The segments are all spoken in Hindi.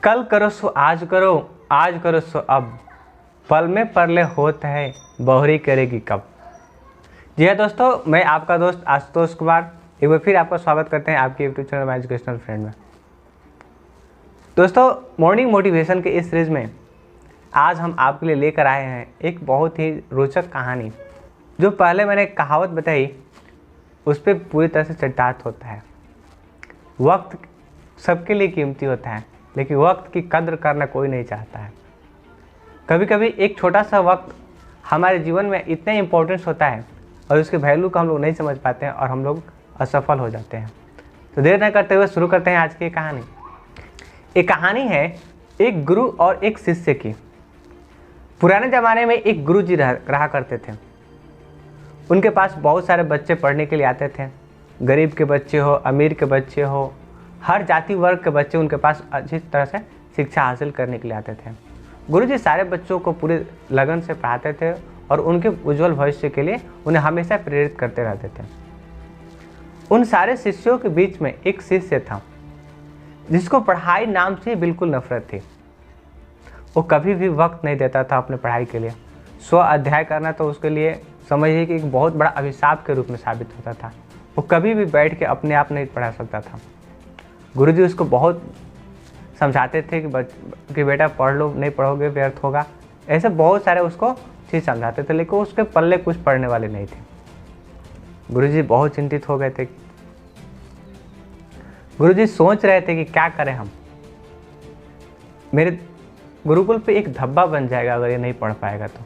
कल करो सो आज करो सो अब, पल में परले होत है, बहुरी करेगी कब। जी हाँ दोस्तों, मैं आपका दोस्त आशुतोष कुमार एक बार फिर आपका स्वागत करते हैं आपके YouTube channel my educational friend में। दोस्तों, मॉर्निंग मोटिवेशन के इस सीरीज में आज हम आपके लिए लेकर आए हैं एक बहुत ही रोचक कहानी। जो पहले मैंने कहावत बताई उस पर पूरी तरह से चरितार्थ होता है। वक्त सबके लिए कीमती होता है, लेकिन वक्त की कद्र करना कोई नहीं चाहता है। कभी कभी एक छोटा सा वक्त हमारे जीवन में इतना इम्पोर्टेंस होता है और उसके वैल्यू को हम लोग नहीं समझ पाते हैं और हम लोग असफल हो जाते हैं। तो देर न करते हुए शुरू करते हैं आज की कहानी। एक कहानी है एक गुरु और एक शिष्य की। पुराने ज़माने में एक गुरु जी रहा करते थे। उनके पास बहुत सारे बच्चे पढ़ने के लिए आते थे। गरीब के बच्चे हो, अमीर के बच्चे हो, हर जाति वर्ग के बच्चे उनके पास अच्छी तरह से शिक्षा हासिल करने के लिए आते थे। गुरुजी सारे बच्चों को पूरे लगन से पढ़ाते थे और उनके उज्जवल भविष्य के लिए उन्हें हमेशा प्रेरित करते रहते थे। उन सारे शिष्यों के बीच में एक शिष्य था जिसको पढ़ाई नाम से बिल्कुल नफरत थी। वो कभी भी वक्त नहीं देता था अपने पढ़ाई के लिए। 100 अध्याय करना तो उसके लिए समझिए कि एक बहुत बड़ा अभिशाप के रूप में साबित होता था। वो कभी भी बैठ के अपने आप नहीं पढ़ा सकता था। गुरुजी उसको बहुत समझाते थे कि बेटा पढ़ लो, नहीं पढ़ोगे व्यर्थ होगा। ऐसे बहुत सारे उसको चीज़ समझाते थे, लेकिन उसके पल्ले कुछ पढ़ने वाले नहीं थे। गुरुजी बहुत चिंतित हो गए थे। गुरुजी सोच रहे थे कि क्या करें हम। मेरे गुरुकुल पे एक धब्बा बन जाएगा अगर ये नहीं पढ़ पाएगा तो।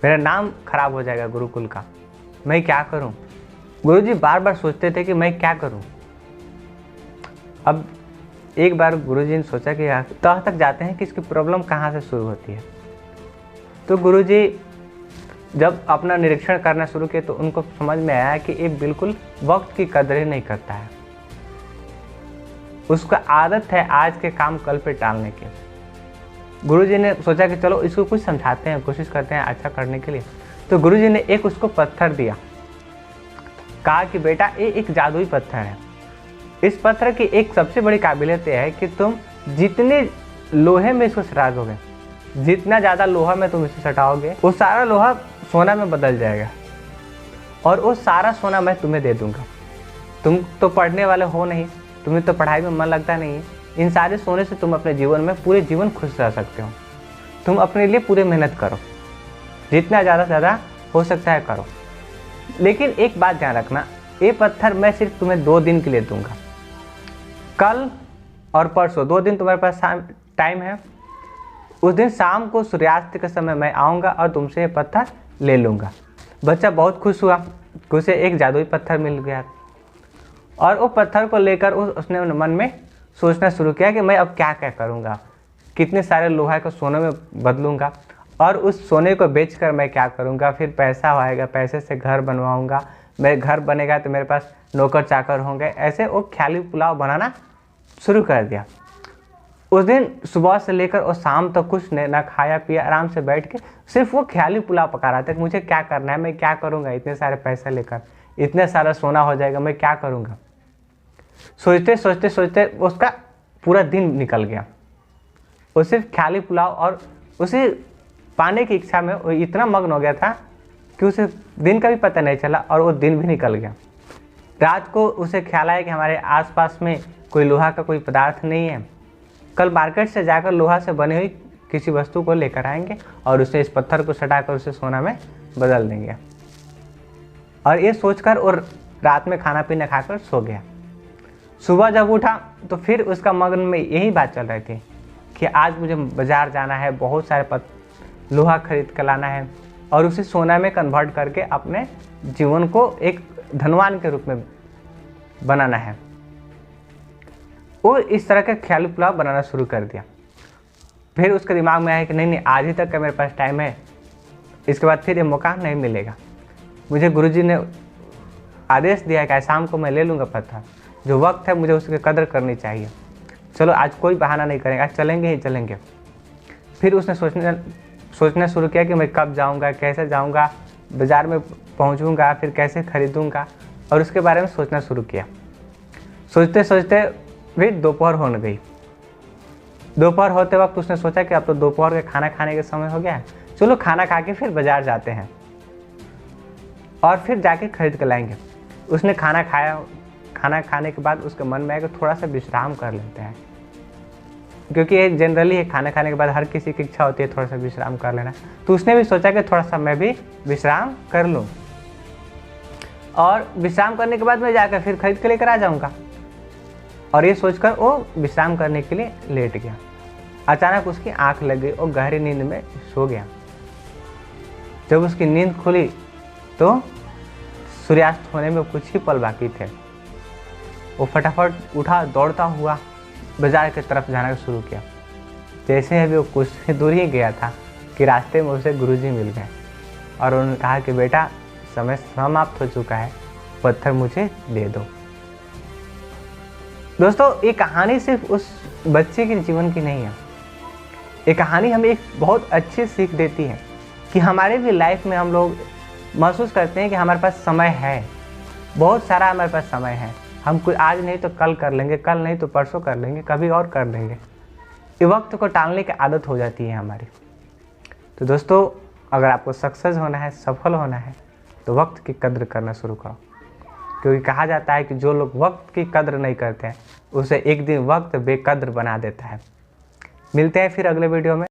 मेरा नाम खराब हो जाएगा गुरुकुल का। मैं क्या करूं? गुरुजी बार बार सोचते थे कि मैं क्या करूं। अब एक बार गुरुजी ने सोचा कि तह तक जाते हैं कि इसकी प्रॉब्लम कहाँ से शुरू होती है। तो गुरुजी जब अपना निरीक्षण करना शुरू किए तो उनको समझ में आया कि ये बिल्कुल वक्त की कदर ही नहीं करता है। उसका आदत है आज के काम कल पे टालने की। गुरुजी ने सोचा कि चलो इसको कुछ समझाते हैं, कोशिश करते हैं अच्छा करने के लिए। तो गुरुजी ने एक उसको पत्थर दिया। कहा कि बेटा ये एक जादुई पत्थर है। इस पत्थर की एक सबसे बड़ी काबिलियत यह है कि तुम जितने लोहे में इसको सटा दोगे, जितना ज़्यादा लोहा में तुम इसे सटाओगे, वो सारा लोहा सोना में बदल जाएगा और वो सारा सोना मैं तुम्हें दे दूंगा। तुम तो पढ़ने वाले हो नहीं, तुम्हें तो पढ़ाई में मन लगता नहीं है। इन सारे सोने से तुम अपने जीवन में पूरे जीवन खुश रह सकते हो। तुम अपने लिए पूरे मेहनत करो, जितना ज़्यादा से ज़्यादा हो सकता है करो। लेकिन एक बात ध्यान रखना, ये पत्थर मैं सिर्फ तुम्हें 2 दिन के लिए दूंगा। कल और परसों 2 दिन तुम्हारे पास टाइम है। उस दिन शाम को सूर्यास्त के समय मैं आऊँगा और तुमसे ये पत्थर ले लूँगा। बच्चा बहुत खुश हुआ कि उसे एक जादुई पत्थर मिल गया और वो पत्थर को लेकर उसने मन में सोचना शुरू किया कि मैं अब क्या क्या करूँगा, कितने सारे लोहा को सोने में बदलूँगा और उस सोने को बेचकर मैं क्या करूँगा। फिर पैसा आएगा, पैसे से घर बनवाऊँगा, मेरे घर बनेगा तो मेरे पास नौकर चाकर होंगे। ऐसे वो ख्याली पुलाव बनाना शुरू कर दिया। उस दिन सुबह से लेकर और शाम तक कुछ ना खाया पिया, आराम से बैठ के सिर्फ वो ख्याली पुलाव पका रहा था कि मुझे क्या करना है, मैं क्या करूँगा, इतने सारे पैसे लेकर, इतने सारा सोना हो जाएगा, मैं क्या करूँगा। सोचते सोचते सोचते उसका पूरा दिन निकल गया। वो सिर्फ ख्याली पुलाव और उसे पाने की इच्छा में वो इतना मग्न हो गया था कि उसे दिन का भी पता नहीं चला और वो दिन भी निकल गया। रात को उसे ख्याल आया कि हमारे आसपास में कोई लोहा का कोई पदार्थ नहीं है। कल मार्केट से जाकर लोहा से बनी हुई किसी वस्तु को लेकर आएंगे और उसे इस पत्थर को सटाकर उसे सोना में बदल देंगे। और ये सोचकर और रात में खाना पीना खाकर सो गया। सुबह जब उठा तो फिर उसका मगन में यही बात चल रही थी कि आज मुझे बाजार जाना है, बहुत सारे लोहा खरीद कर लाना है और उसे सोना में कन्वर्ट करके अपने जीवन को एक धनवान के रूप में बनाना है। वो इस तरह के ख्याली पुलाव बनाना शुरू कर दिया। फिर उसके दिमाग में आया कि नहीं आज ही तक का मेरे पास टाइम है, इसके बाद फिर ये मौका नहीं मिलेगा। मुझे गुरुजी ने आदेश दिया है कि शाम को मैं ले लूँगा पत्थर। जो वक्त है मुझे उसकी कदर करनी चाहिए। चलो आज कोई बहाना नहीं करेंगे, आज चलेंगे ही चलेंगे। फिर उसने सोचना शुरू किया कि मैं कब जाऊंगा, कैसे जाऊंगा, बाज़ार में पहुंचूंगा, फिर कैसे खरीदूंगा और उसके बारे में सोचना शुरू किया। सोचते सोचते फिर दोपहर होने गई। दोपहर होते वक्त उसने सोचा कि अब तो दोपहर के खाना खाने का समय हो गया है, चलो खाना खा के फिर बाजार जाते हैं और फिर जाके खरीद कर लाएंगे। उसने खाना खाया, खाना खाने के बाद उसके मन में आया कि थोड़ा सा विश्राम कर लेते हैं, क्योंकि जनरली खाना खाने के बाद हर किसी की इच्छा होती है थोड़ा सा विश्राम कर लेना। तो उसने भी सोचा कि थोड़ा सा मैं भी विश्राम कर लूँ और विश्राम करने के बाद मैं जाकर फिर खरीद के लेकर आ जाऊँगा। और ये सोचकर वो विश्राम करने के लिए लेट गया। अचानक उसकी आंख लग गई और गहरी नींद में सो गया। जब उसकी नींद खुली तो सूर्यास्त होने में कुछ ही पल बाकी थे। वो फटाफट उठा, दौड़ता हुआ बाजार की तरफ जाना शुरू किया। जैसे अभी वो कुछ ही दूर ही गया था कि रास्ते में उसे गुरुजी मिल गए और उन्होंने कहा कि बेटा, समय समाप्त हो चुका है, पत्थर मुझे दे दो। दोस्तों, ये कहानी सिर्फ उस बच्चे के जीवन की नहीं है। ये कहानी हमें एक बहुत अच्छी सीख देती है कि हमारे भी लाइफ में हम लोग महसूस करते हैं कि हमारे पास समय है, बहुत सारा हमारे पास समय है, हम कुछ आज नहीं तो कल कर लेंगे, कल नहीं तो परसों कर लेंगे, कभी और कर लेंगे। ये वक्त को टालने की आदत हो जाती है हमारी। तो दोस्तों, अगर आपको सक्सेस होना है, सफल होना है, तो वक्त की कद्र करना शुरू करो, क्योंकि कहा जाता है कि जो लोग वक्त की कद्र नहीं करते हैं उसे एक दिन वक्त बेकद्र बना देता है। मिलते हैं फिर अगले वीडियो में।